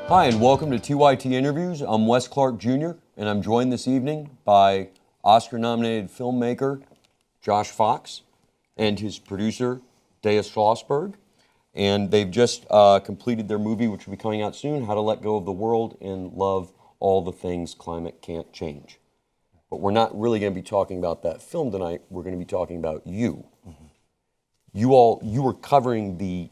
Hi, and welcome to TYT Interviews. I'm Wes Clark Jr., and I'm joined this evening by Oscar-nominated filmmaker Josh Fox and his producer, Deia Schlosberg. And they've just completed their movie, which will be coming out soon, How to Let Go of the World and Love All the Things Climate Can't Change. But we're not really going to be talking about that film tonight. We're going to be talking about you. Mm-hmm. You were covering the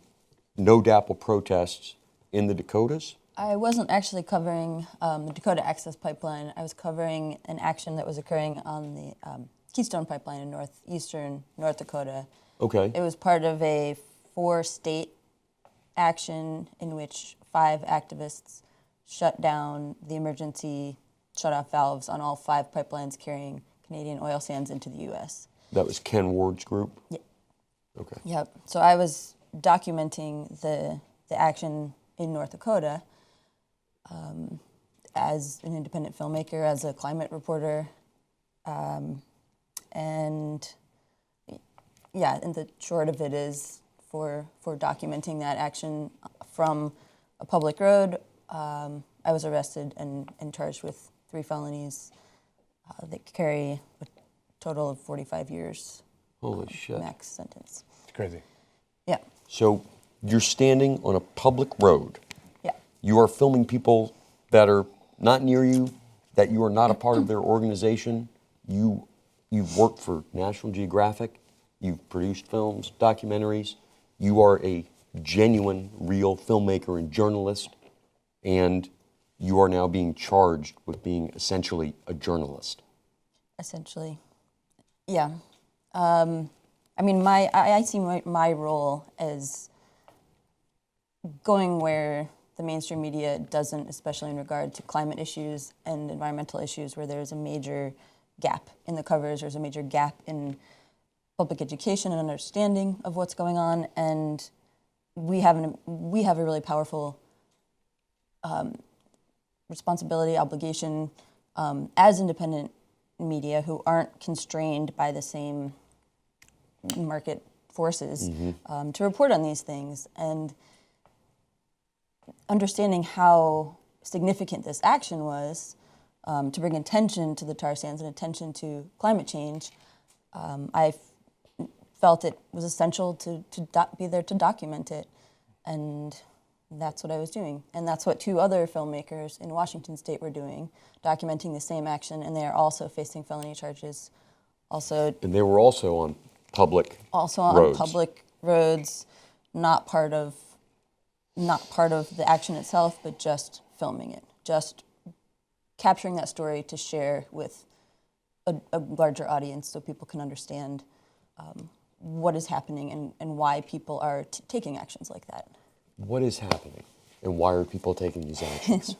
no DAPL protests in the Dakotas? I wasn't actually covering the Dakota Access Pipeline. I was covering an action that was occurring on the Keystone Pipeline in northeastern North Dakota. Okay. It was part of a 4-state action in which 5 activists shut down the emergency shut-off valves on all 5 pipelines carrying Canadian oil sands into the U.S. That was Ken Ward's group? Yeah. Okay. Yep. So I was documenting the action in North Dakota as an independent filmmaker, as a climate reporter, and the short of it is for documenting that action from a public road. I was arrested and charged with 3 felonies that carry a total of 45 years. Holy shit. Max sentence. It's crazy. Yeah. So you're standing on a public road. Yeah. You are filming people that are not near you, that you are not a part of their organization. You've worked for National Geographic. You've produced films, documentaries. You are a genuine, real filmmaker and journalist, and you are now being charged with being essentially a journalist. Essentially, yeah. I mean, I see my role as going where the mainstream media doesn't, especially in regard to climate issues and environmental issues, where there's a major gap in the covers, there's a major gap in public education and understanding of what's going on, and we have a really powerful responsibility, obligation as independent media who aren't constrained by the same market forces to report on these things. And understanding how significant this action was to bring attention to the tar sands and attention to climate change, I felt it was essential to be there to document it. And that's what I was doing. And that's what 2 other filmmakers in Washington State were doing, documenting the same action, and they are also facing felony charges. And they were also on public roads. On public roads, not part of the action itself, but just filming it, just capturing that story to share with a larger audience so people can understand what is happening and why people are taking actions like that. What is happening, and why are people taking these actions?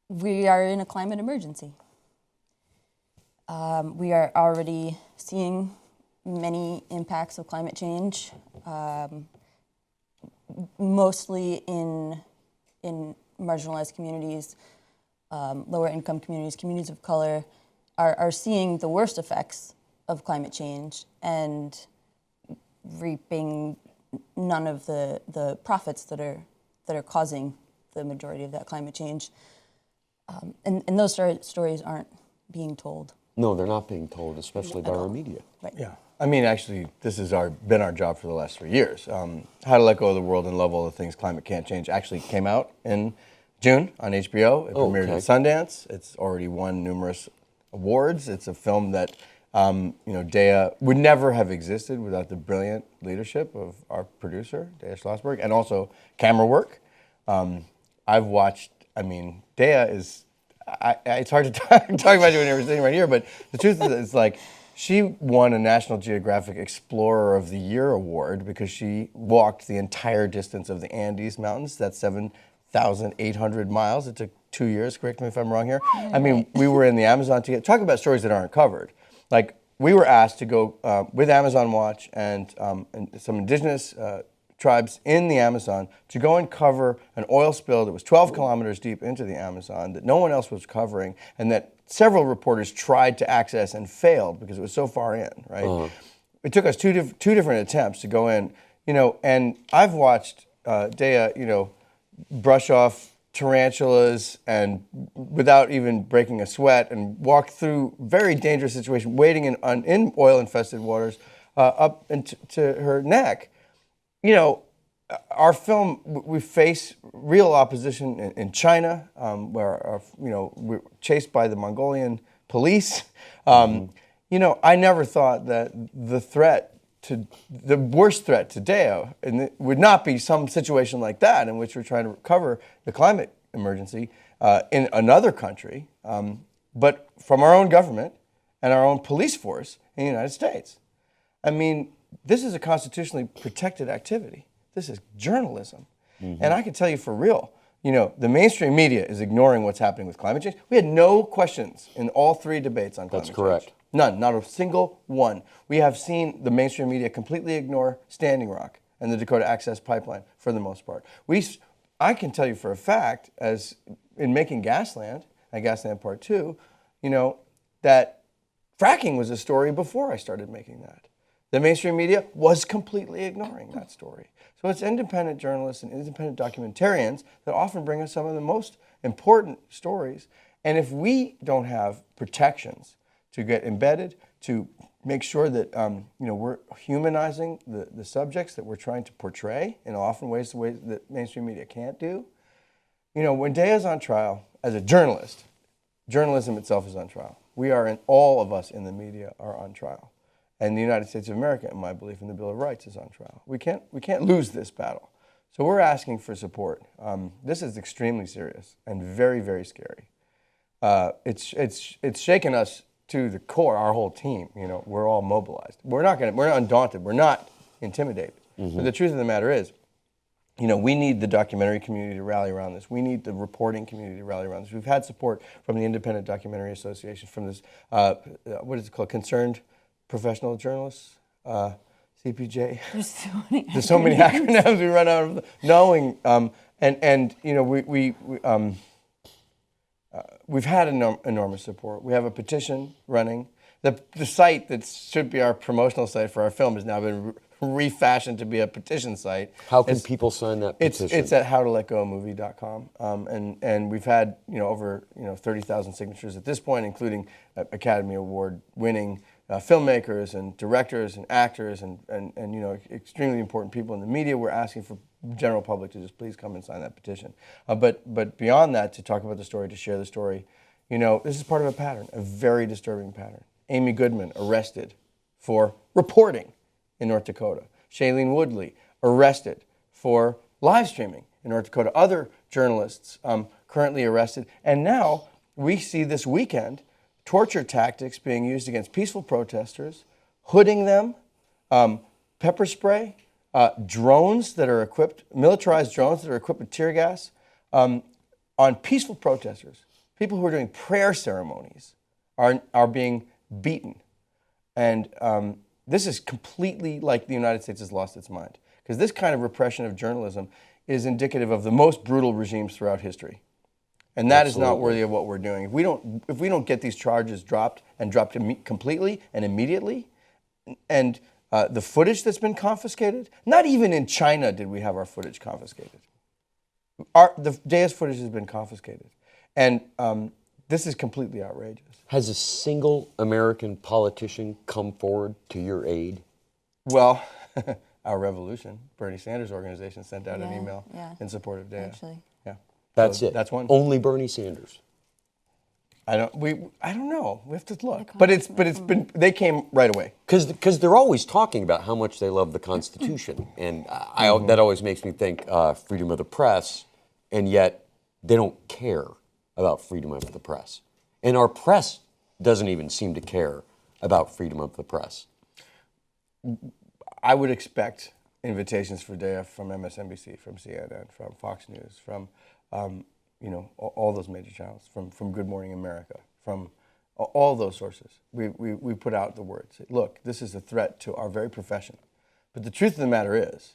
We are in a climate emergency. We are already seeing many impacts of climate change, mostly in marginalized communities, lower income communities, communities of color, are seeing the worst effects of climate change and reaping none of the profits that are causing the majority of that climate change. And those stories aren't being told. No, they're not being told, especially by our media. Right. Yeah. I mean, actually, this has been our job for the last 3 years. How to Let Go of the World and Love All the Things Climate Can't Change actually came out in June on HBO. It premiered at Sundance. It's already won numerous awards. It's a film that Deia would never have existed without the brilliant leadership of our producer, Deia Schlosberg, and also camera work. I've watched, Deia is, it's hard to talk about you when you're sitting right here, but the truth is, it's like, she won a National Geographic Explorer of the Year award because she walked the entire distance of the Andes Mountains. That's 7,800 miles. It took 2 years, correct me if I'm wrong here. We were in the Amazon together. Talk about stories that aren't covered. Like, we were asked to go with Amazon Watch and some indigenous tribes in the Amazon to go and cover an oil spill that was 12 kilometers deep into the Amazon that no one else was covering, and that several reporters tried to access and failed because it was so far in, right? It took us two different attempts to go in, and I've watched Deia, brush off tarantulas and without even breaking a sweat and walk through very dangerous situation, wading in oil-infested waters up to her neck. Our film, we face real opposition in China, where we're chased by the Mongolian police. I never thought that the worst threat to Deia would not be some situation like that in which we're trying to recover the climate emergency in another country, but from our own government and our own police force in the United States. I mean, this is a constitutionally protected activity. This is journalism. And I can tell you for real, the mainstream media is ignoring what's happening with climate change. We had no questions in all 3 debates on climate change. That's correct. None, not a single one. We have seen the mainstream media completely ignore Standing Rock and the Dakota Access Pipeline for the most part. I can tell you for a fact, as in making Gasland and Gasland Part 2, that fracking was a story before I started making that. The mainstream media was completely ignoring that story. So it's independent journalists and independent documentarians that often bring us some of the most important stories. And if we don't have protections to get embedded, to make sure that we're humanizing the subjects that we're trying to portray in often ways that mainstream media can't do. When Deia's on trial, as a journalist, journalism itself is on trial. All of us in the media are on trial. And the United States of America, in my belief, in the Bill of Rights is on trial. We can't lose this battle. So we're asking for support. This is extremely serious and very, very scary. It's shaken us to the core, our whole team. We're all mobilized. We're not undaunted. We're not intimidated. But the truth of the matter is, we need the documentary community to rally around this. We need the reporting community to rally around this. We've had support from the Independent Documentary Association, from this, what is it called, Concerned Professional Journalists, CPJ. There's so many acronyms we run out of knowing. We've had enormous support. We have a petition running. The site that should be our promotional site for our film has now been refashioned to be a petition site. How can people sign that petition? It's at howtoletgoamovie.com. And we've had over 30,000 signatures at this point, including Academy Award winning filmmakers and directors and actors and extremely important people in the media. We're asking for the general public to just please come and sign that petition. But beyond that, to talk about the story, to share the story, this is part of a pattern, a very disturbing pattern. Amy Goodman arrested for reporting in North Dakota. Shailene Woodley arrested for live streaming in North Dakota. Other journalists currently arrested. And now we see this weekend torture tactics being used against peaceful protesters, hooding them, pepper spray, drones that are equipped, militarized drones that are equipped with tear gas on peaceful protesters. People who are doing prayer ceremonies are being beaten. And this is completely like the United States has lost its mind. Because this kind of repression of journalism is indicative of the most brutal regimes throughout history. And that Absolutely. Is not worthy of what we're doing. If we don't get these charges dropped completely and immediately, and the footage that's been confiscated, not even in China did we have our footage confiscated. The Deia's footage has been confiscated. And this is completely outrageous. Has a single American politician come forward to your aid? Well, our Revolution, Bernie Sanders' organization, sent out an email in support of Deia. Actually. Yeah. That's So it. That's one. Only Bernie Sanders. I don't know. We have to look. But they came right away. Because they're always talking about how much they love the Constitution. And that always makes me think freedom of the press, and yet they don't care about freedom of the press. And our press doesn't even seem to care about freedom of the press. I would expect invitations for Deia from MSNBC, from CNN, from Fox News, from all those major channels, from Good Morning America, from all those sources. We put out the word. Say, look, this is a threat to our very profession. But the truth of the matter is,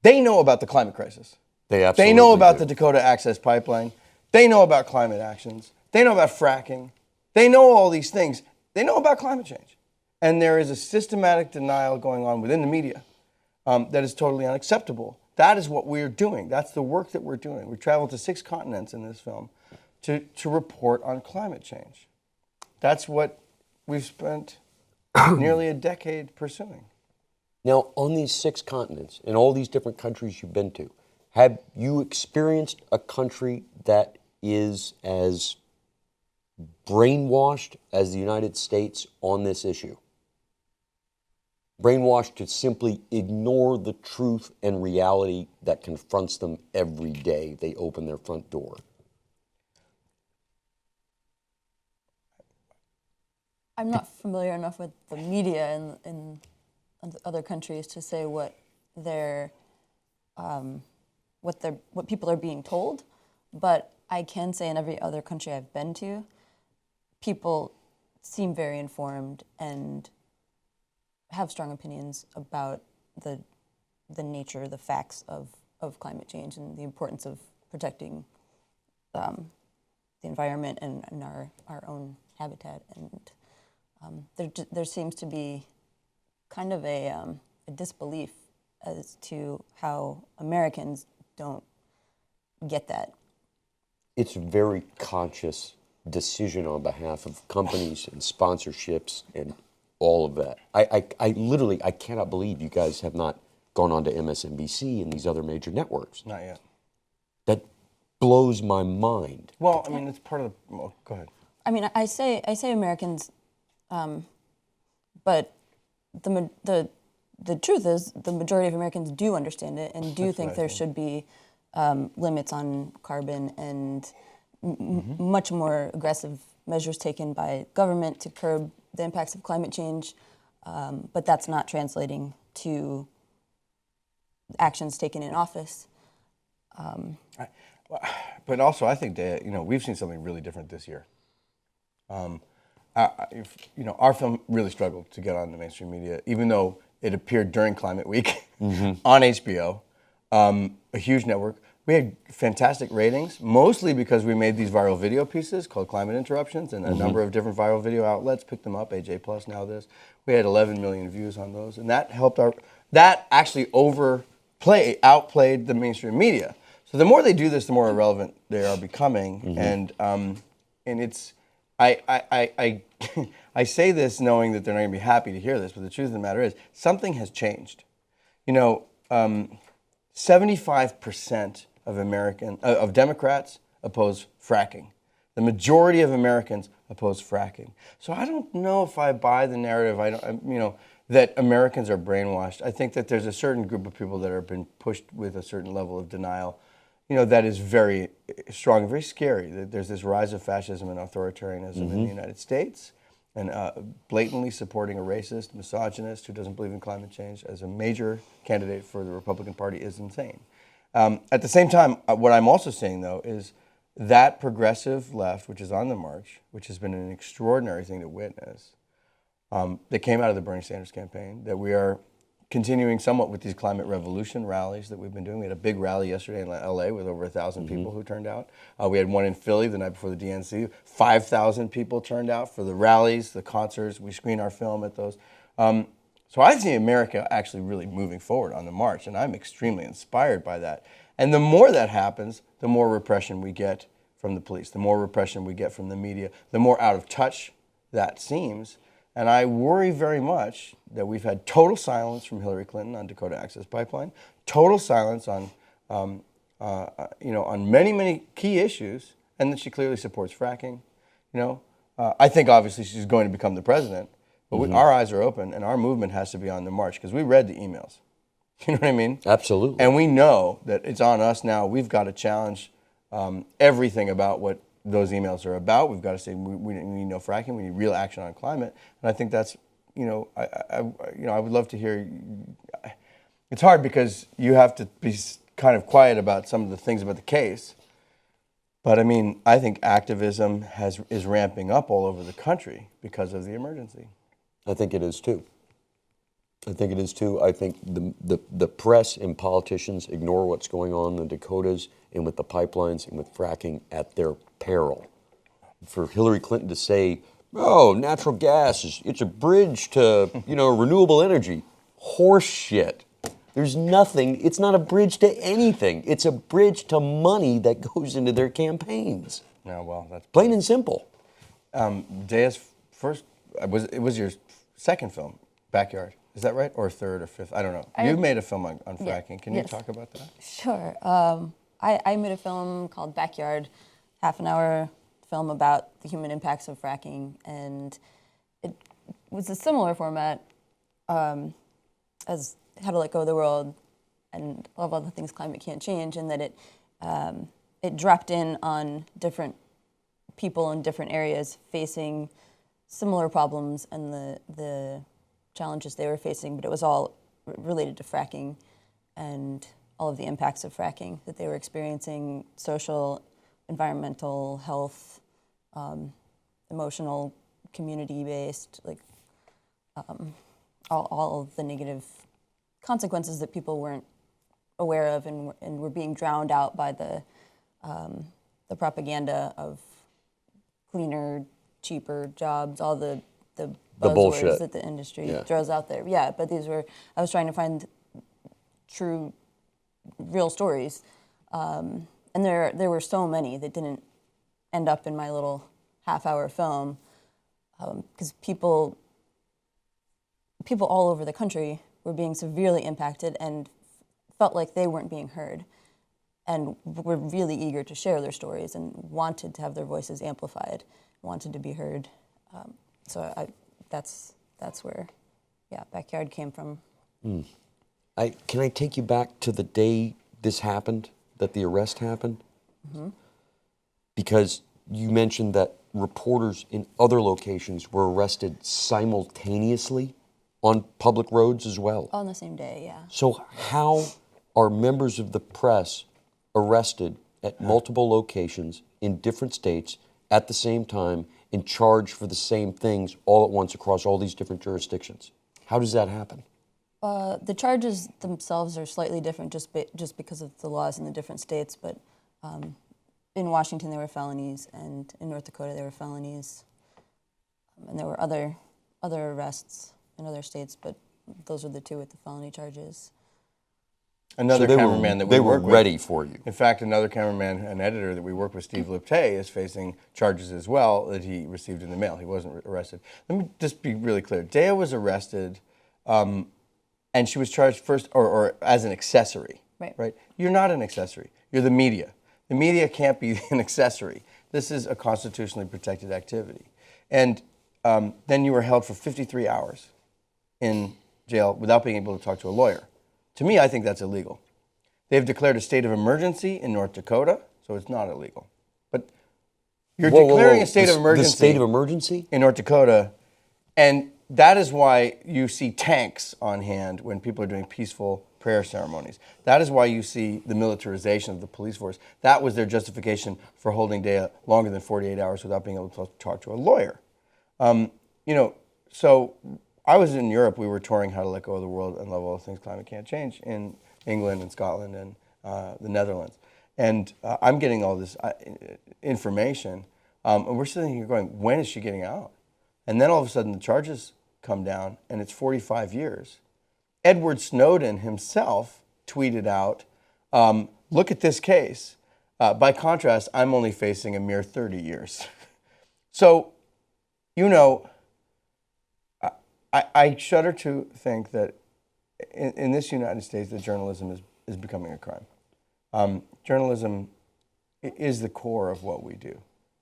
they know about the climate crisis. They absolutely know about do. the Dakota Access Pipeline. They know about climate actions. They know about fracking. They know all these things. They know about climate change. And there is a systematic denial going on within the media that is totally unacceptable That is what we're doing. That's the work that we're doing. We traveled to 6 continents in this film to report on climate change. That's what we've spent nearly a decade pursuing. Now, on these 6 continents, in all these different countries you've been to, have you experienced a country that is as brainwashed as the United States on this issue? Brainwashed to simply ignore the truth and reality that confronts them every day they open their front door. I'm not familiar enough with the media in other countries to say what people are being told, but I can say in every other country I've been to, people seem very informed and have strong opinions about the nature, the facts of climate change and the importance of protecting the environment and our own habitat. And there seems to be kind of a disbelief as to how Americans don't get that. It's a very conscious decision on behalf of companies and sponsorships and all of that. I literally cannot believe you guys have not gone on to MSNBC and these other major networks. Not yet. That blows my mind. Well, I mean, it's part of the, well, go ahead. I mean, I say Americans, but the truth is the majority of Americans do understand it and do think there should be limits on carbon and much more aggressive measures taken by government to curb the impacts of climate change, but that's not translating to actions taken in office. But also, I think that, we've seen something really different this year. Our film really struggled to get on the mainstream media, even though it appeared during Climate Week on HBO, a huge network. We had fantastic ratings, mostly because we made these viral video pieces called Climate Interruptions, and a number of different viral video outlets picked them up, AJ Plus, now this. We had 11 million views on those, and that helped that actually outplayed the mainstream media. So the more they do this, the more irrelevant they are becoming, and it's, I say this knowing that they're not going to be happy to hear this, but the truth of the matter is something has changed. 75% of Democrats oppose fracking. The majority of Americans oppose fracking. So I don't know if I buy the narrative. That Americans are brainwashed. I think that there's a certain group of people that have been pushed with a certain level of denial. That is very strong, very scary. There's this rise of fascism and authoritarianism in the United States, and blatantly supporting a racist, misogynist who doesn't believe in climate change as a major candidate for the Republican Party is insane. At the same time, what I'm also seeing, though, is that progressive left, which is on the march, which has been an extraordinary thing to witness, that came out of the Bernie Sanders campaign, that we are continuing somewhat with these climate revolution rallies that we've been doing. We had a big rally yesterday in LA with over 1,000 people who turned out. We had one in Philly the night before the DNC. 5,000 people turned out for the rallies, the concerts. We screen our film at those. So I see America actually really moving forward on the march, and I'm extremely inspired by that. And the more that happens, the more repression we get from the police, the more repression we get from the media, the more out of touch that seems. And I worry very much that we've had total silence from Hillary Clinton on Dakota Access Pipeline, total silence on many, many key issues, and that she clearly supports fracking. I think obviously she's going to become the president, but our eyes are open, and our movement has to be on the march because we read the emails. You know what I mean? Absolutely. And we know that it's on us now. We've got to challenge everything about what those emails are about. We've got to say we need no fracking. We need real action on climate. And I think that's, I would love to hear. It's hard because you have to be kind of quiet about some of the things about the case. But I mean, I think activism is ramping up all over the country because of the emergency. I think it is too. I think the press and politicians ignore what's going on in the Dakotas and with the pipelines and with fracking at their peril. For Hillary Clinton to say, "Oh, natural gas it's a bridge to renewable energy," horse shit. There's nothing. It's not a bridge to anything. It's a bridge to money that goes into their campaigns. No, well, that's Plain and simple. Deia's first, it was your second film, Backyard. Is that right? Or third or fifth? I don't know. You made a film on fracking. Can you talk about that? Sure. I made a film called Backyard, half-an-hour film about the human impacts of fracking, and it was a similar format as How to Let Go of the World and all of other things climate can't change, in that it dropped in on different people in different areas facing similar problems and the challenges they were facing, but it was all related to fracking and all of the impacts of fracking that they were experiencing: social, environmental, health, emotional, community-based, like all of the negative consequences that people weren't aware of and were being drowned out by the propaganda of cleaner, cheaper jobs, all the buzzwords bullshit that the industry throws out there. Yeah, but I was trying to find true, real stories. And there were so many that didn't end up in my little half-hour film, because people all over the country were being severely impacted and felt like they weren't being heard, and were really eager to share their stories and wanted to have their voices amplified, wanted to be heard. That's where, Backyard came from. Can I take you back to the day this happened, that the arrest happened? Mm-hmm. Because you mentioned that reporters in other locations were arrested simultaneously on public roads as well. On the same day, yeah. So how are members of the press arrested at multiple locations in different states at the same time and charged for the same things all at once across all these different jurisdictions? How does that happen? The charges themselves are slightly different just because of the laws in the different states, but in Washington there were felonies, and in North Dakota there were felonies, and there were other arrests in other states, but those are the two with the felony charges. Another cameraman that we work with. They were ready for you. In fact, another cameraman, an editor that we work with, Steve Liptay, is facing charges as well that he received in the mail. He wasn't arrested. Let me just be really clear. Deia was arrested, and she was charged first, or as an accessory. Right? You're not an accessory. You're the media. The media can't be an accessory. This is a constitutionally protected activity. And then you were held for 53 hours in jail without being able to talk to a lawyer. To me, I think that's illegal. They've declared a state of emergency in North Dakota, so it's not illegal. But you're declaring a state of emergency. The state of emergency? In North Dakota, and that is why you see tanks on hand when people are doing peaceful prayer ceremonies. That is why you see the militarization of the police force. That was their justification for holding Deia longer than 48 hours without being able to talk to a lawyer. So I was in Europe. We were touring How to Let Go of the World and Love All the Things Climate Can't Change in England and Scotland and the Netherlands. And I'm getting all this information. And we're sitting here going, when is she getting out? And then all of a sudden the charges come down and it's 45 years. Edward Snowden himself tweeted out, look at this case. By contrast, I'm only facing a mere 30 years. So, I shudder to think that in this United States that journalism is becoming a crime. Journalism is the core of what we do.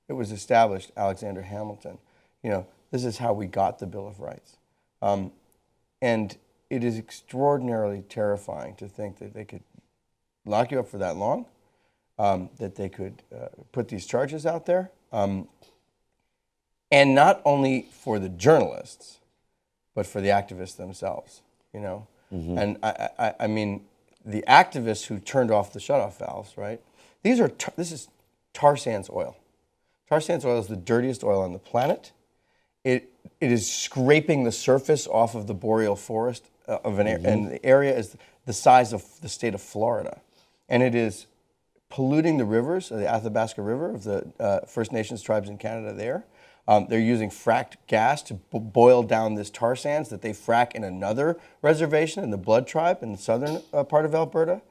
It was established, Alexander Hamilton. This is how we got the Bill of Rights. And it is extraordinarily terrifying to think that they could lock you up for that long, that they could put these charges out there. And not only for the journalists, but for the activists themselves, Mm-hmm. And I mean, the activists who turned off the shutoff valves, right? This is tar sands oil. Tar sands oil is the dirtiest oil on the planet. It is scraping the surface off of the boreal forest of an area, and the area is the size of the state of Florida. And it is polluting the rivers, the Athabasca River of the First Nations tribes in Canada there. They're using fracked gas to boil down this tar sands that they frack in another reservation in the Blood Tribe in the southern part of Alberta.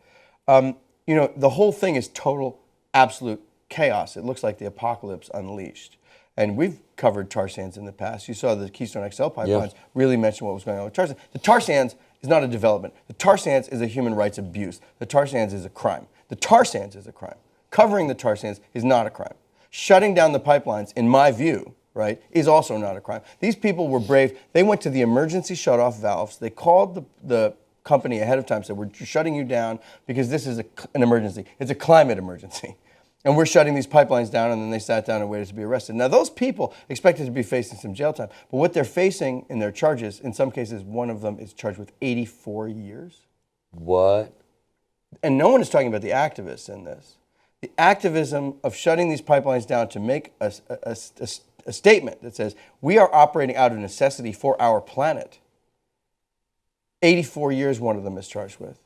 The whole thing is total, absolute chaos. It looks like the apocalypse unleashed. And we've covered tar sands in the past. You saw the Keystone XL pipelines really mention what was going on with tar sands. The tar sands is not a development. The tar sands is a human rights abuse. The tar sands is a crime. The tar sands is a crime. Covering the tar sands is not a crime. Shutting down the pipelines, in my view, right, is also not a crime. These people were brave. They went to the emergency shutoff valves. They called the company ahead of time, said, we're shutting you down because this is an emergency. It's a climate emergency. And we're shutting these pipelines down, and then they sat down and waited to be arrested. Now, those people expected to be facing some jail time, but what they're facing in their charges, in some cases, one of them is charged with 84 years. What? And no one is talking about the activists in this. The activism of shutting these pipelines down to make a statement that says, we are operating out of necessity for our planet. 84 years one of them is charged with.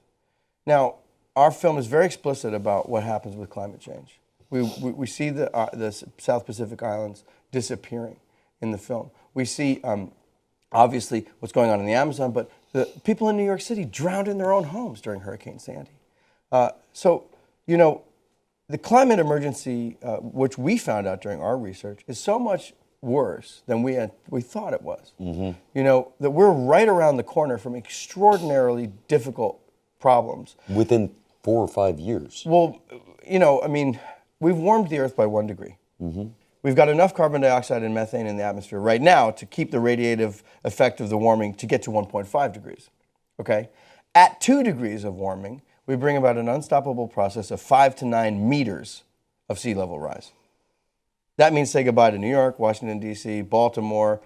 Now, our film is very explicit about what happens with climate change. We see the South Pacific Islands disappearing in the film. We see, obviously, what's going on in the Amazon, but the people in New York City drowned in their own homes during Hurricane Sandy. The climate emergency, which we found out during our research, is so much worse than we thought it was. That we're right around the corner from extraordinarily difficult problems. Within 4 or 5 years. Well, we've warmed the Earth by 1 degree. We've got enough carbon dioxide and methane in the atmosphere right now to keep the radiative effect of the warming to get to 1.5 degrees, okay? At 2 degrees of warming, we bring about an unstoppable process of 5 to 9 meters of sea level rise. That means say goodbye to New York, Washington, D.C., Baltimore,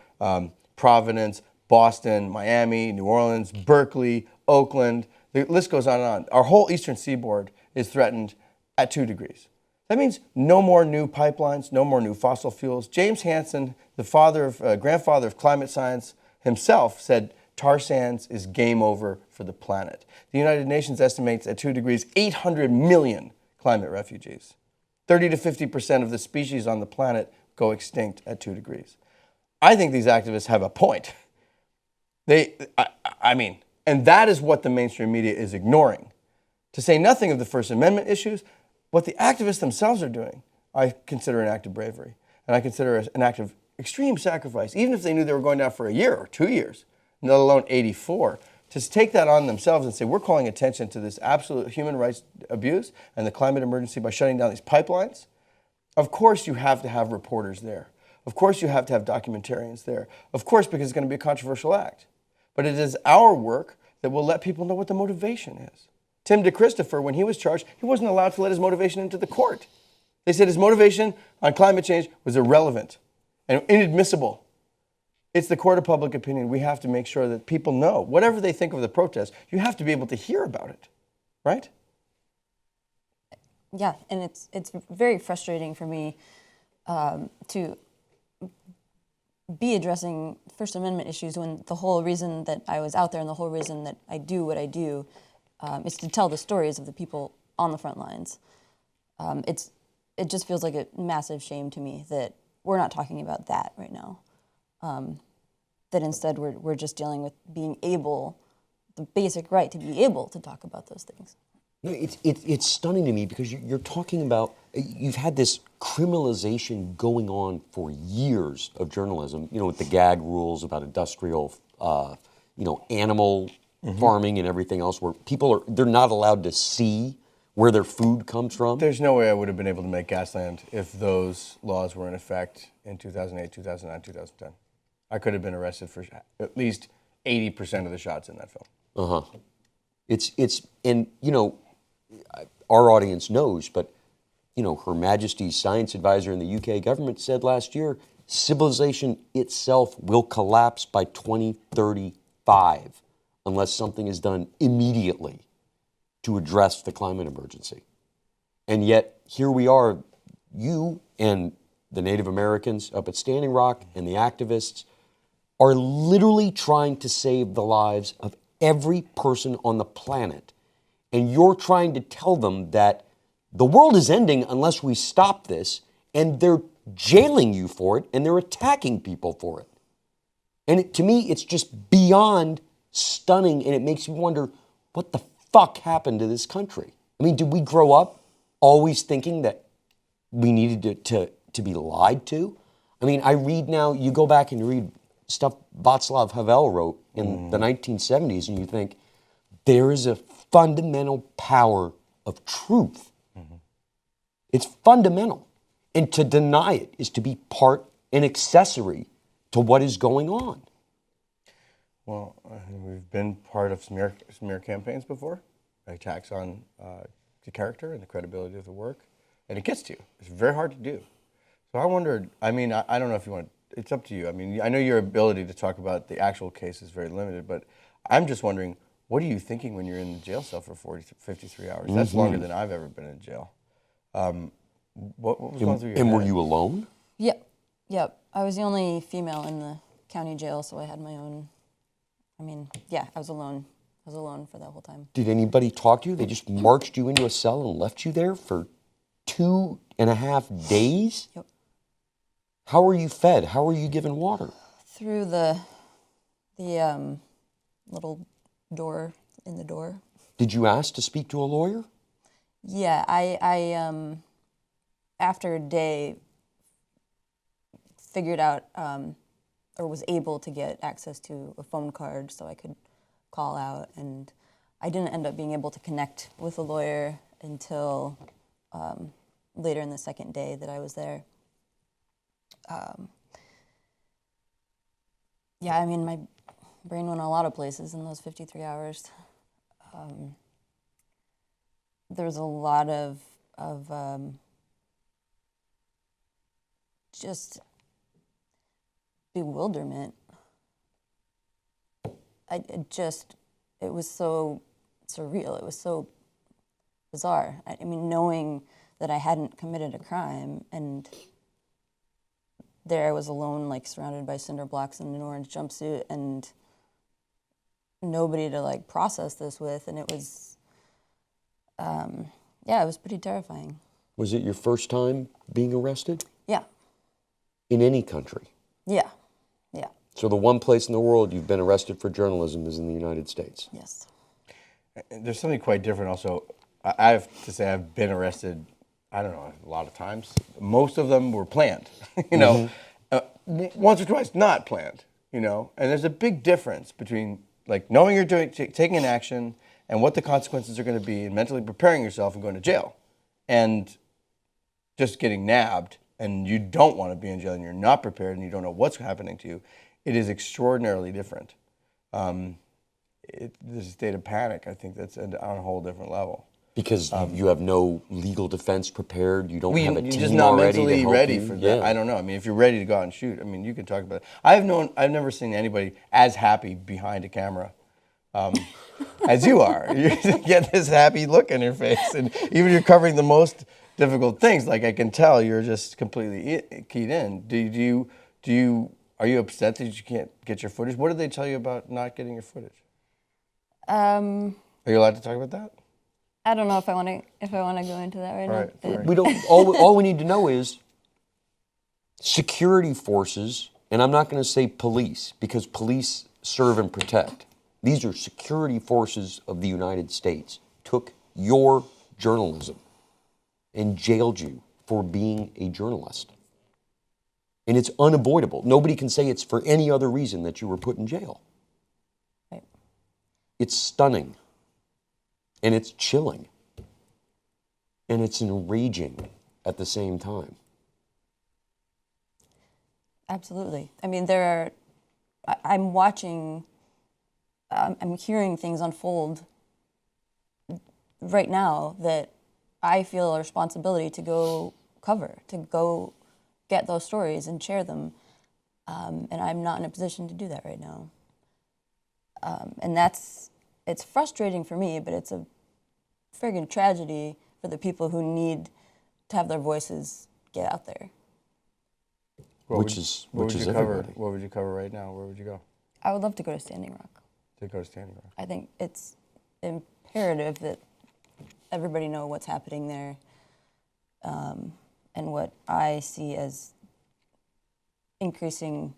Providence, Boston, Miami, New Orleans, Berkeley, Oakland. The list goes on and on. Our whole eastern seaboard is threatened at 2 degrees. That means no more new pipelines, no more new fossil fuels. James Hansen, the grandfather of climate science himself, said tar sands is game over for the planet. The United Nations estimates at 2 degrees 800 million climate refugees. 30 to 50% of the species on the planet go extinct at 2 degrees. I think these activists have a point. And that is what the mainstream media is ignoring. To say nothing of the First Amendment issues, what the activists themselves are doing, I consider an act of bravery. And I consider an act of extreme sacrifice, even if they knew they were going down for a year or 2 years, let alone 84. To take that on themselves and say, we're calling attention to this absolute human rights abuse and the climate emergency by shutting down these pipelines. Of course you have to have reporters there. Of course you have to have documentarians there. Of course, because it's going to be a controversial act. But it is our work that will let people know what the motivation is. Tim DeChristopher, when he was charged, he wasn't allowed to let his motivation into the court. They said his motivation on climate change was irrelevant and inadmissible. It's the court of public opinion. We have to make sure that people know, whatever they think of the protest, you have to be able to hear about it, right? Yeah, and it's very frustrating for me to be addressing First Amendment issues when the whole reason that I was out there and the whole reason that I do what I do is to tell the stories of the people on the front lines. It just feels like a massive shame to me that we're not talking about that right now. That instead we're just dealing with being able, the basic right to be able to talk about those things. It's stunning to me because you're talking about, you've had this criminalization going on for years of journalism, with the gag rules about industrial, animal farming and everything else, where they're not allowed to see where their food comes from. There's no way I would have been able to make Gasland if those laws were in effect in 2008, 2009, 2010. I could have been arrested for at least 80% of the shots in that film. Our audience knows, but Her Majesty's science advisor in the UK government said last year, civilization itself will collapse by 2035 unless something is done immediately to address the climate emergency. And yet, here we are, you and the Native Americans up at Standing Rock and the activists are literally trying to save the lives of every person on the planet. And you're trying to tell them that the world is ending unless we stop this, and they're jailing you for it, and they're attacking people for it. And to me, it's just beyond stunning, and it makes me wonder, what the fuck happened to this country? I mean, did we grow up always thinking that we needed to be lied to? I mean, I read now, you go back and you read stuff Václav Havel wrote in the 1970s, and you think, there is a fundamental power of truth. It's fundamental. And to deny it is to be part and accessory to what is going on. Well, we've been part of smear campaigns before, attacks on the character and the credibility of the work, and it gets to you. It's very hard to do. So I wondered, I mean, I don't know if you want to, it's up to you. I mean, I know your ability to talk about the actual case is very limited, but I'm just wondering, what are you thinking when you're in the jail cell for 53 hours? That's longer than I've ever been in jail. What was going through your head? And were you alone? Yep. I was the only female in the county jail, so I had my own. I mean, yeah, I was alone. I was alone for that whole time. Did anybody talk to you? They just marched you into a cell and left you there for 2.5 days? Yep. How were you fed? How were you given water? Through the little door in the door. Did you ask to speak to a lawyer? Yeah, I after a day figured out or was able to get access to a phone card so I could call out, and I didn't end up being able to connect with a lawyer until later in the second day that I was there. Yeah, I mean, my brain went a lot of places in those 53 hours. There was a lot of just bewilderment. It was so surreal. It was so bizarre. I mean, knowing that I hadn't committed a crime, and there I was alone, like surrounded by cinder blocks in an orange jumpsuit, and nobody to like process this with, and it was, yeah, it was pretty terrifying. Was it your first time being arrested? Yeah. In any country? Yeah. So the one place in the world you've been arrested for journalism is in the United States? Yes. There's something quite different also. I have to say I've been arrested, I don't know, a lot of times. Most of them were planned, you know. Once or twice not planned, you know. And there's a big difference between like knowing you're taking an action and what the consequences are going to be, and mentally preparing yourself and going to jail, and just getting nabbed and you don't want to be in jail and you're not prepared and you don't know what's happening to you. It is extraordinarily different. There's a state of panic. I think that's on a whole different level. Because you have no legal defense prepared, you don't have a team you're just not already mentally to help ready you. for that. I don't know. I mean, if you're ready to go out and shoot, I mean, you can talk about it. I've never seen anybody as happy behind a camera as you are. You get this happy look on your face, and even you're covering the most difficult things. Like I can tell, you're just completely keyed in. Are you upset that you can't get your footage? What did they tell you about not getting your footage? Are you allowed to talk about that? I don't know if I want to go into that right now. All right. We don't. All we need to know is security forces, and I'm not going to say police because police serve and protect. These are security forces of the United States. Took your journalism and jailed you for being a journalist. And it's unavoidable. Nobody can say it's for any other reason that you were put in jail. Right. It's stunning. And it's chilling. And it's enraging at the same time. Absolutely. I mean, I'm hearing things unfold right now that I feel a responsibility to go cover, to go get those stories and share them. And I'm not in a position to do that right now. And it's frustrating for me, but it's a friggin' tragedy for the people who need to have their voices get out there. Which is everybody. What would you cover right now? Where would you go? I would love to go to Standing Rock. To go to Standing Rock. I think it's imperative that everybody know what's happening there. and what I see as increasing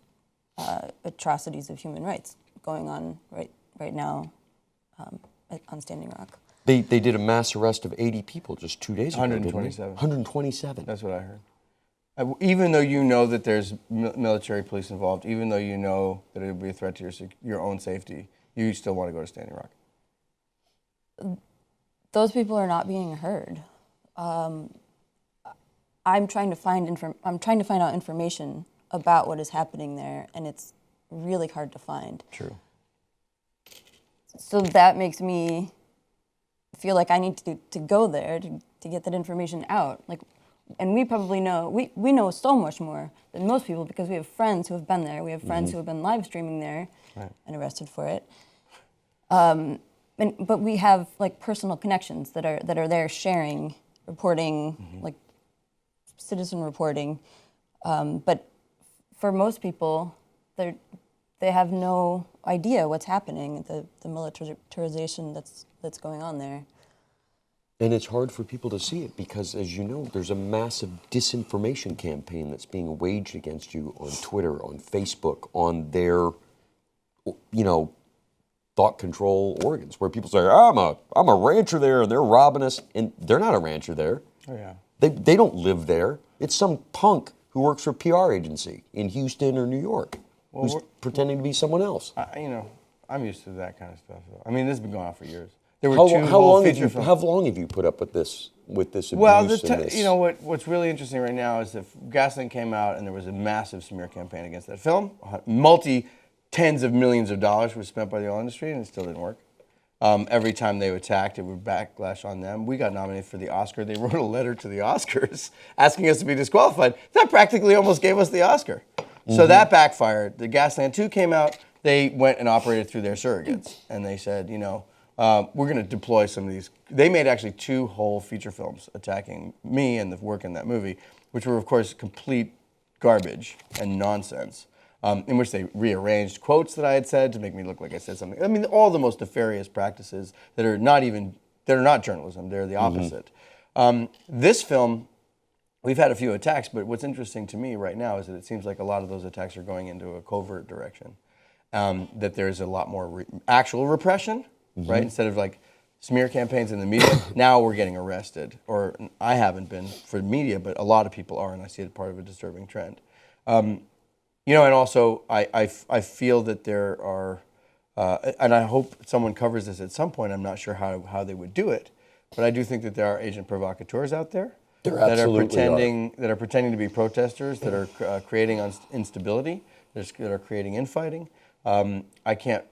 atrocities of human rights going on right now on Standing Rock. They did a mass arrest of 80 people just 2 days ago, 127. 127. That's what I heard. Even though you know that there's military police involved, even though you know that it would be a threat to your own safety, you still want to go to Standing Rock. Those people are not being heard. I'm trying to find out information about what is happening there, and it's really hard to find. True. So that makes me feel like I need to go there to get that information out. Like, and we probably know, we know so much more than most people because we have friends who have been there. We have friends who have been live streaming there and arrested for it. But we have like personal connections that are there sharing, reporting, like citizen reporting. But for most people, they have no idea what's happening, the militarization that's going on there. And it's hard for people to see it because, as you know, there's a massive disinformation campaign that's being waged against you on Twitter, on Facebook, on their, thought control organs, where people say, I'm a rancher there, and they're robbing us, and they're not a rancher there. Oh yeah. They don't live there. It's some punk who works for a PR agency in Houston or New York who's pretending to be someone else. I'm used to that kind of stuff. I mean, this has been going on for years. There were How long have you put up with this abuse? Well, and this? What's really interesting right now is that Gasland came out and there was a massive smear campaign against that film. Tens of millions of dollars were spent by the oil industry and it still didn't work. Every time they attacked, it would backlash on them. We got nominated for the Oscar. They wrote a letter to the Oscars asking us to be disqualified. That practically almost gave us the Oscar. So that backfired. The Gasland II came out. They went and operated through their surrogates. And they said, we're going to deploy some of these. They made actually 2 whole feature films attacking me and the work in that movie, which were, of course, complete garbage and nonsense, in which they rearranged quotes that I had said to make me look like I said something. I mean, all the most nefarious practices that are not journalism. They're the opposite. This film, we've had a few attacks, but what's interesting to me right now is that it seems like a lot of those attacks are going into a covert direction, that there's a lot more actual repression, right? Instead of like smear campaigns in the media, now we're getting arrested. Or I haven't been for media, but a lot of people are, and I see it part of a disturbing trend. And also I feel that there are, and I hope someone covers this at some point. I'm not sure how they would do it, but I do think that there are agent provocateurs out there that are pretending to be protesters, that are creating instability, that are creating infighting. I can't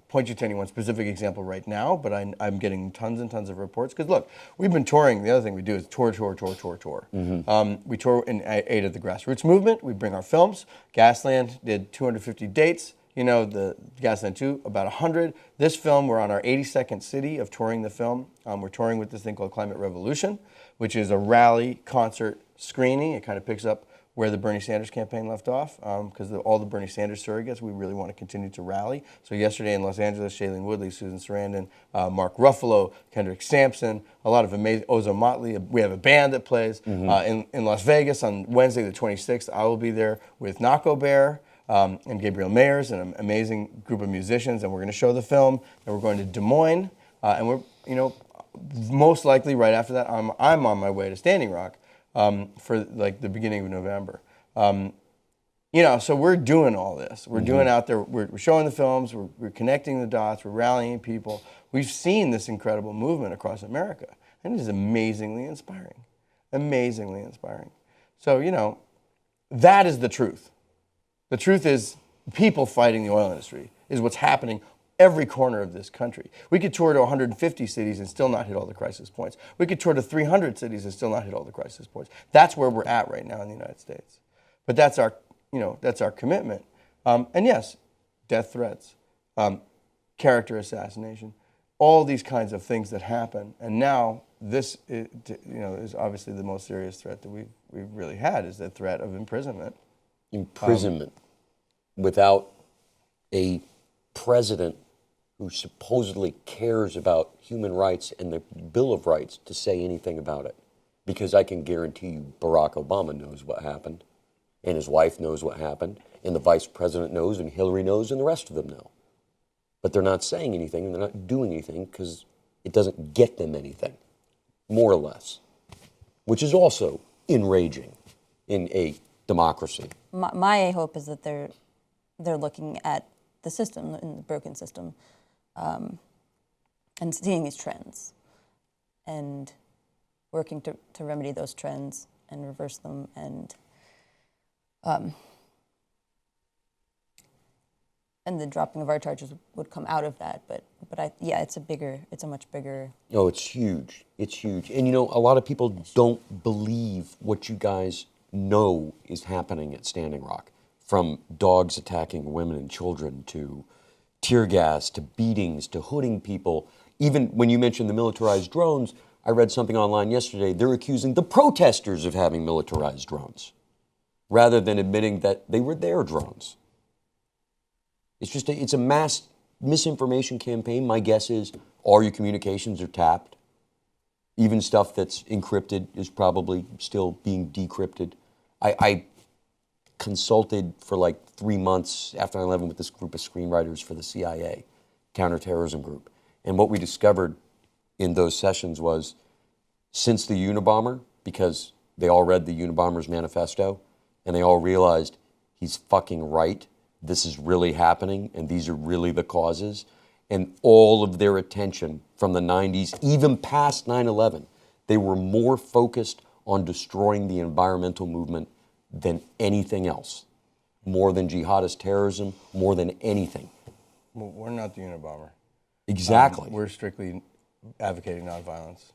point you to any one specific example right now, but I'm getting tons and tons of reports. Because look, we've been touring. The other thing we do is tour. We tour in aid of the grassroots movement. We bring our films. Gasland did 250 dates. The Gasland II, about 100. This film, we're on our 82nd city of touring the film. We're touring with this thing called Climate Revolution, which is a rally concert screening. It kind of picks up where the Bernie Sanders campaign left off, because all the Bernie Sanders surrogates, we really want to continue to rally. So yesterday in Los Angeles, Shailene Woodley, Susan Sarandon, Mark Ruffalo, Kendrick Sampson, a lot of amazing, Ozo Motley. We have a band that plays. In Las Vegas on Wednesday the 26th, I will be there with Nako Bear and Gabriel Mayers and an amazing group of musicians, and we're going to show the film. And we're going to Des Moines, and we're, most likely right after that, I'm on my way to Standing Rock. For like the beginning of November. So we're doing all this. We're doing out there, we're showing the films, we're connecting the dots, we're rallying people. We've seen this incredible movement across America, and it is amazingly inspiring. Amazingly inspiring. So, that is the truth. The truth is people fighting the oil industry is what's happening every corner of this country. We could tour to 150 cities and still not hit all the crisis points. We could tour to 300 cities and still not hit all the crisis points. That's where we're at right now in the United States. But that's our commitment. And yes, death threats, character assassination, all these kinds of things that happen. And now this is obviously the most serious threat that we've really had, is the threat of imprisonment. Imprisonment without a president who supposedly cares about human rights and the Bill of Rights to say anything about it. because I can guarantee you Barack Obama knows what happened, and his wife knows what happened, and the vice president knows, and Hillary knows, and the rest of them know. But they're not saying anything, and they're not doing anything because it doesn't get them anything, more or less, which is also enraging in a democracy. My hope is that they're looking at the system, the broken system, and seeing these trends and working to remedy those trends and reverse them, and the dropping of our charges would come out of that. But it's a much bigger. No, it's huge. It's huge. And a lot of people don't believe what you guys know is happening at Standing Rock, from dogs attacking women and children to tear gas to beatings to hooding people. Even when you mentioned the militarized drones, I read something online yesterday, they're accusing the protesters of having militarized drones rather than admitting that they were their drones. It's just it's a mass misinformation campaign. My guess is all your communications are tapped. Even stuff that's encrypted is probably still being decrypted. I consulted for like 3 months after 9/11 with this group of screenwriters for the CIA, counterterrorism group. And what we discovered in those sessions was, since the Unabomber, because they all read the Unabomber's manifesto, and they all realized he's fucking right, this is really happening, and these are really the causes, and all of their attention from the 90s, even past 9/11, they were more focused on destroying the environmental movement than anything else, more than jihadist terrorism, more than anything. Well, we're not the Unabomber. Exactly. We're strictly advocating nonviolence.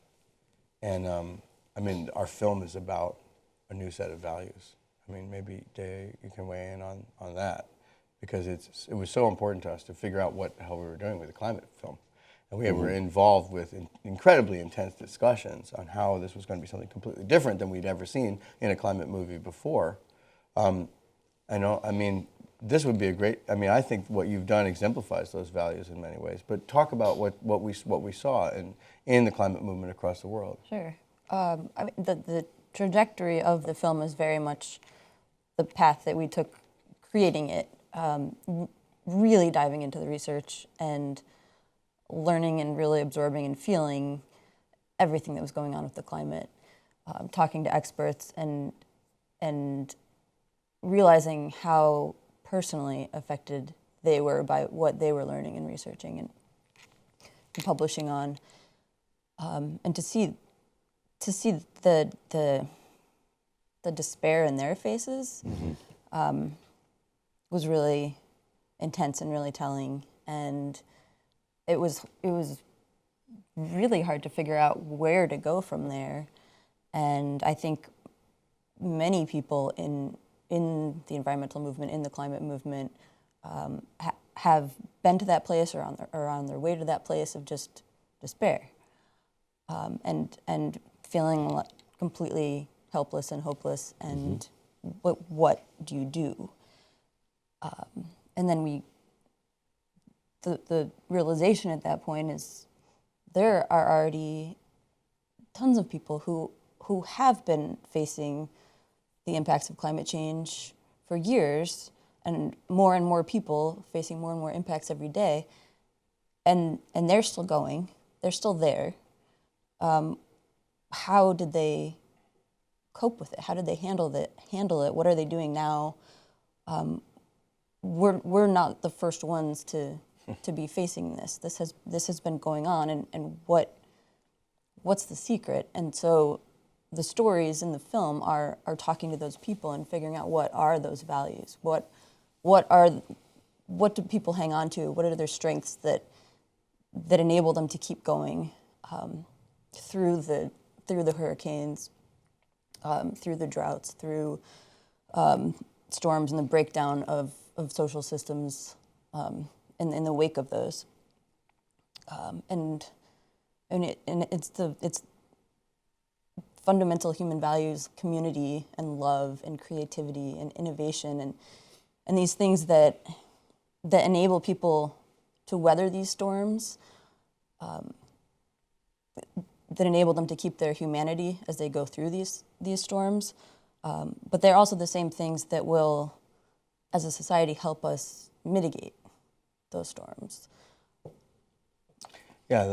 And our film is about a new set of values. Maybe Deia, you can weigh in on that, because it was so important to us to figure out what the hell we were doing with the climate film. And we were involved with incredibly intense discussions on how this was going to be something completely different than we'd ever seen in a climate movie before. This would be a great, I think what you've done exemplifies those values in many ways. But talk about what we saw in the climate movement across the world. Sure. The trajectory of the film is very much the path that we took creating it, really diving into the research and learning and really absorbing and feeling everything that was going on with the climate, talking to experts and realizing how personally affected they were by what they were learning and researching and publishing on, and to see the despair in their faces was really intense and really telling, and it was really hard to figure out where to go from there. And I think many people in the environmental movement, in the climate movement, have been to that place or on their way to that place of just despair, and feeling completely helpless and hopeless. And what do you do? And then the realization at that point is there are already tons of people who have been facing the impacts of climate change for years, and more people facing more and more impacts every day, and they're still going, they're still there. How did they cope with it? How did they handle it? What are they doing now? We're not the first ones to be facing this. This has been going on, and what's the secret? And so the stories in the film are talking to those people and figuring out what are those values, what do people hang on to, what are their strengths that enable them to keep going through the hurricanes, through the droughts, through storms, and the breakdown of social systems in the wake of those. And it's fundamental human values, community and love and creativity and innovation and these things that enable people to weather these storms. that enable them to keep their humanity as they go through these storms. But they're also the same things that will, as a society, help us mitigate those storms. Yeah,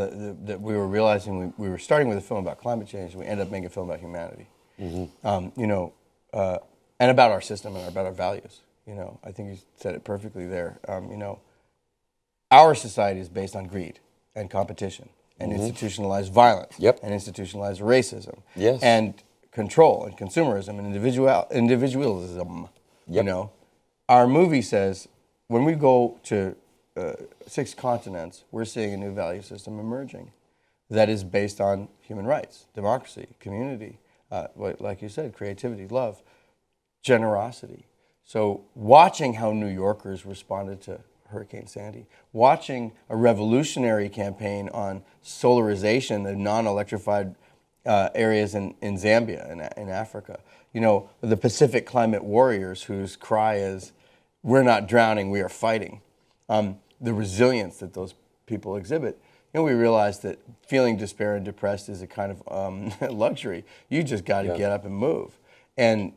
that we were realizing we were starting with a film about climate change, and we ended up making a film about humanity. And about our system and about our values. I think you said it perfectly there. Our society is based on greed and competition and institutionalized violence and institutionalized racism and control and consumerism and individualism. Our movie says when we go to 6 continents, we're seeing a new value system emerging that is based on human rights, democracy, community, like you said, creativity, love, generosity. So watching how New Yorkers responded to Hurricane Sandy, watching a revolutionary campaign on solarization of non-electrified areas in Zambia and in Africa. The Pacific Climate Warriors whose cry is, "We're not drowning, we are fighting." The resilience that those people exhibit. We realize that feeling despair and depressed is a kind of luxury. You just got to get up and move. And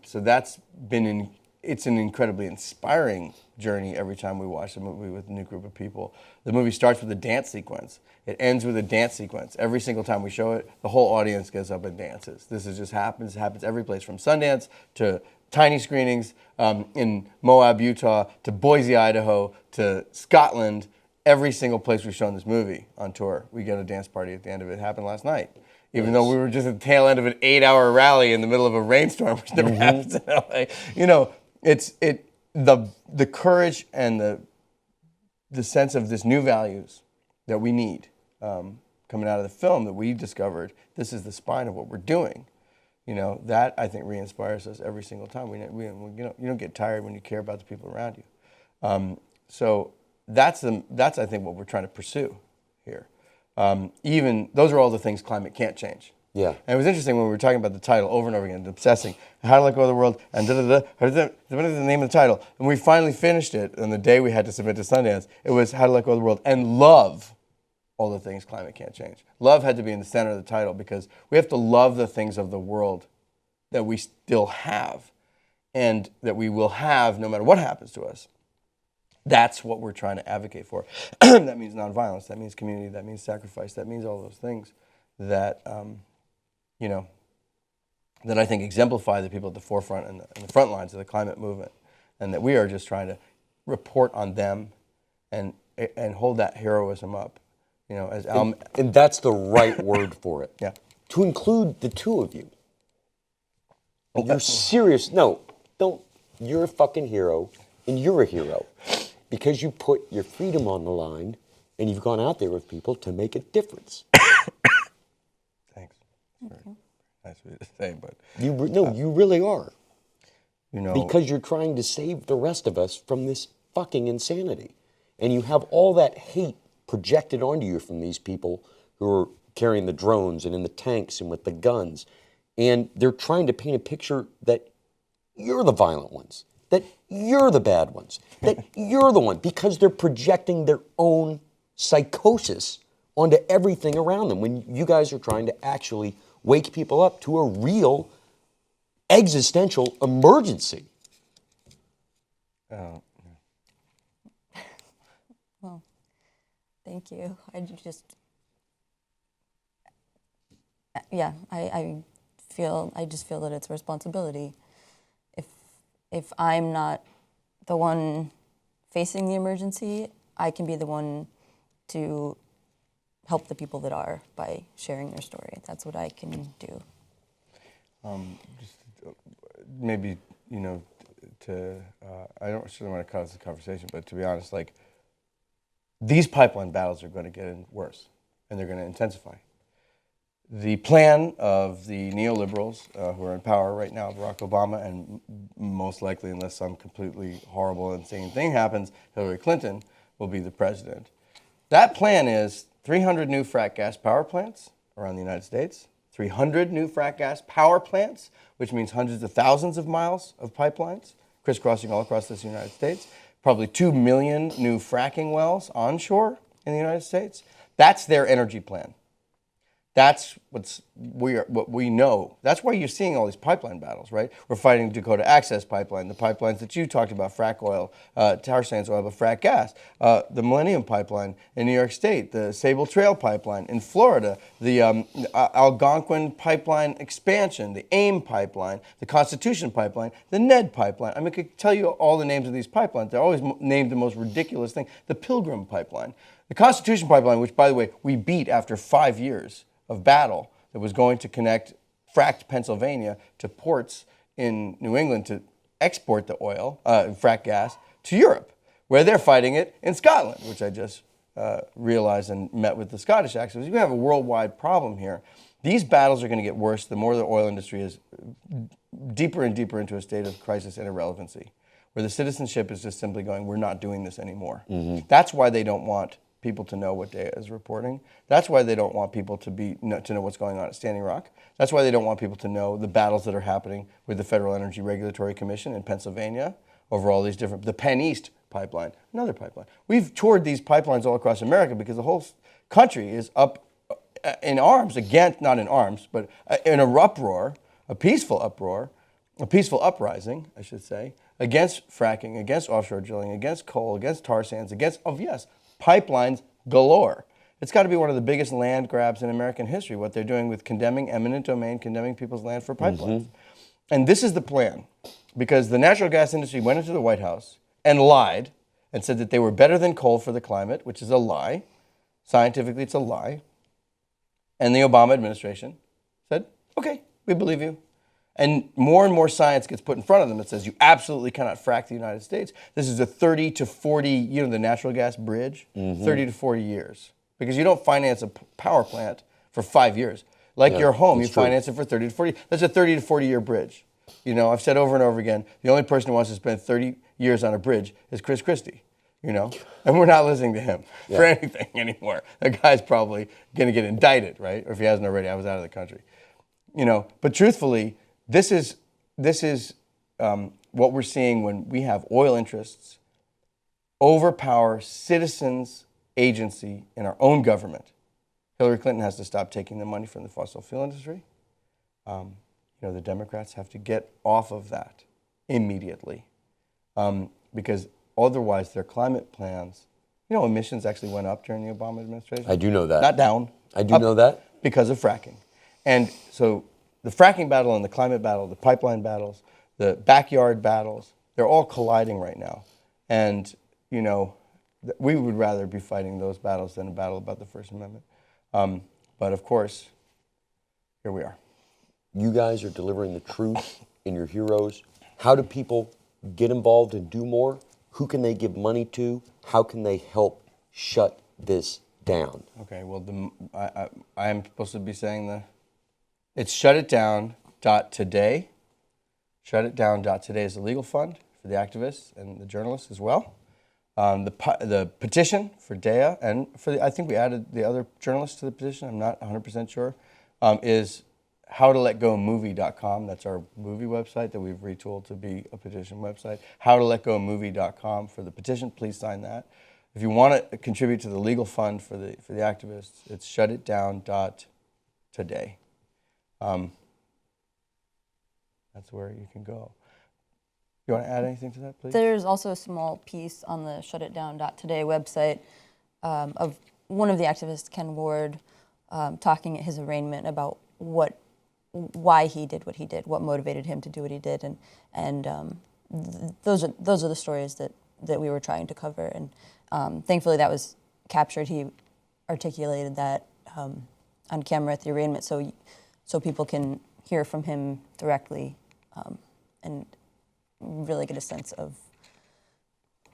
so that's been it's an incredibly inspiring journey every time we watch a movie with a new group of people. The movie starts with a dance sequence. It ends with a dance sequence. Every single time we show it, the whole audience gets up and dances. This is just happens. It happens every place from Sundance to tiny screenings in Moab, Utah, to Boise, Idaho, to Scotland. Every single place we've shown this movie on tour, we get a dance party at the end of it. It happened last night. Even though we were just at the tail end of an 8-hour rally in the middle of a rainstorm, which never happens in LA. It's the courage and the sense of this new values that we need coming out of the film that we discovered. This is the spine of what we're doing. That I think re-inspires us every single time. You don't get tired when you care about the people around you. So that's I think what we're trying to pursue here. Even those are all the things climate can't change. Yeah. And it was interesting when we were talking about the title over and over again, obsessing, how to let go of the world, and what is the name of the title? And we finally finished it on the day we had to submit to Sundance. It was how to let go of the world and love all the things climate can't change. Love had to be in the center of the title because we have to love the things of the world that we still have and that we will have no matter what happens to us. That's what we're trying to advocate for. That means nonviolence. That means community. That means sacrifice. That means all those things that, that I think exemplify the people at the forefront and the front lines of the climate movement, and that we are just trying to report on them and hold that heroism up. And that's the right word for it. Yeah. To include the two of you. You're serious. No, don't. You're a fucking hero, and you're a hero. Because you put your freedom on the line, and you've gone out there with people to make a difference. Thanks. Nice of you to say, but you really are. Because you're trying to save the rest of us from this fucking insanity, and you have all that hate projected onto you from these people who are carrying the drones and in the tanks and with the guns, and they're trying to paint a picture that you're the violent ones. That you're the bad ones, that you're the one, because they're projecting their own psychosis onto everything around them when you guys are trying to actually wake people up to a real existential emergency. Well, thank you. I just feel that it's a responsibility. If I'm not the one facing the emergency, I can be the one to help the people that are by sharing their story. That's what I can do. Maybe, I don't want to cause the conversation, but to be honest, these pipeline battles are going to get worse, and they're going to intensify. The plan of the neoliberals who are in power right now, Barack Obama, and most likely, unless some completely horrible, insane thing happens, Hillary Clinton will be the president. That plan is 300 new frack gas power plants around the United States, 300 new frack gas power plants, which means hundreds of thousands of miles of pipelines crisscrossing all across this United States, probably 2 million new fracking wells onshore in the United States. That's their energy plan. That's what we know. That's why you're seeing all these pipeline battles, right? We're fighting Dakota Access Pipeline, the pipelines that you talked about, frack oil, tar sands oil, but frack gas, the Millennium Pipeline in New York State, the Sable Trail Pipeline in Florida, the Algonquin Pipeline expansion, the AIM Pipeline, the Constitution Pipeline, the Ned Pipeline. I mean, I could tell you all the names of these pipelines. They're always named the most ridiculous thing. The Pilgrim Pipeline. The Constitution Pipeline, which, by the way, we beat after 5 years of battle, that was going to connect fracked Pennsylvania to ports in New England to export the oil, frack gas, to Europe, where they're fighting it in Scotland, which I just realized and met with the Scottish activists. We have a worldwide problem here. These battles are going to get worse the more the oil industry is deeper and deeper into a state of crisis and irrelevancy, where the citizenship is just simply going, we're not doing this anymore. That's why they don't want people to know what Deia is reporting. That's why they don't want people to know what's going on at Standing Rock. That's why they don't want people to know the battles that are happening with the Federal Energy Regulatory Commission in Pennsylvania over all these different, the Penn East pipeline, another pipeline. We've toured these pipelines all across America because the whole country is up in arms against, not in arms, but in a uproar, a peaceful uprising, I should say, against fracking, against offshore drilling, against coal, against tar sands, against, pipelines galore. It's got to be one of the biggest land grabs in American history, what they're doing with condemning eminent domain, condemning people's land for pipelines. And this is the plan, because the natural gas industry went into the White House and lied and said that they were better than coal for the climate, which is a lie. Scientifically, it's a lie. And the Obama administration said, okay, we believe you. And more science gets put in front of them that says you absolutely cannot frack the United States. This is a 30 to 40, the natural gas bridge, 30 to 40 years. Because you don't finance a power plant for 5 years. Like your home, you finance it for 30 to 40. That's a 30 to 40 year bridge. I've said over and over again, the only person who wants to spend 30 years on a bridge is Chris Christie. And we're not listening to him for anything anymore. That guy's probably going to get indicted, right? Or if he hasn't already, I was out of the country. But truthfully, this is what we're seeing when we have oil interests overpower citizens' agency in our own government. Hillary Clinton has to stop taking the money from the fossil fuel industry. The Democrats have to get off of that immediately, because otherwise their climate plans, emissions actually went up during the Obama administration. I do know that. Not down. I do know that. Because of fracking. And so the fracking battle and the climate battle, the pipeline battles, the backyard battles, they're all colliding right now. And, we would rather be fighting those battles than a battle about the First Amendment. But of course, here we are. You guys are delivering the truth in your heroes. How do people get involved and do more? Who can they give money to? How can they help shut this down? Okay, well, I am supposed to be saying it's shutitdown.today. Shutitdown.today is a legal fund for the activists and the journalists as well. The petition for Deia and I think we added the other journalists to the petition, I'm not 100% sure, is howtoletgomovie.com. That's our movie website that we've retooled to be a petition website. Howtoletgomovie.com for the petition. Please sign that. If you want to contribute to the legal fund for the activists, it's shutitdown.today. That's where you can go. You want to add anything to that, please? There's also a small piece on the shutitdown.today website of one of the activists, Ken Ward, talking at his arraignment about why he did what he did, what motivated him to do what he did, and those are the stories that we were trying to cover, and thankfully that was captured. He articulated that on camera at the arraignment, so people can hear from him directly and really get a sense of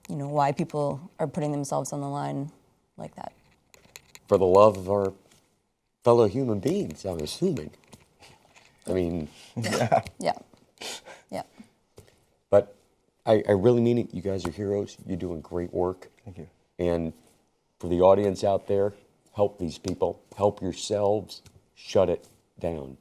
why people are putting themselves on the line like that. For the love of our fellow human beings, I'm assuming. I mean, yeah. But I really mean it. You guys are heroes. You're doing great work. Thank you. And for the audience out there, help these people. Help yourselves. Shut it down.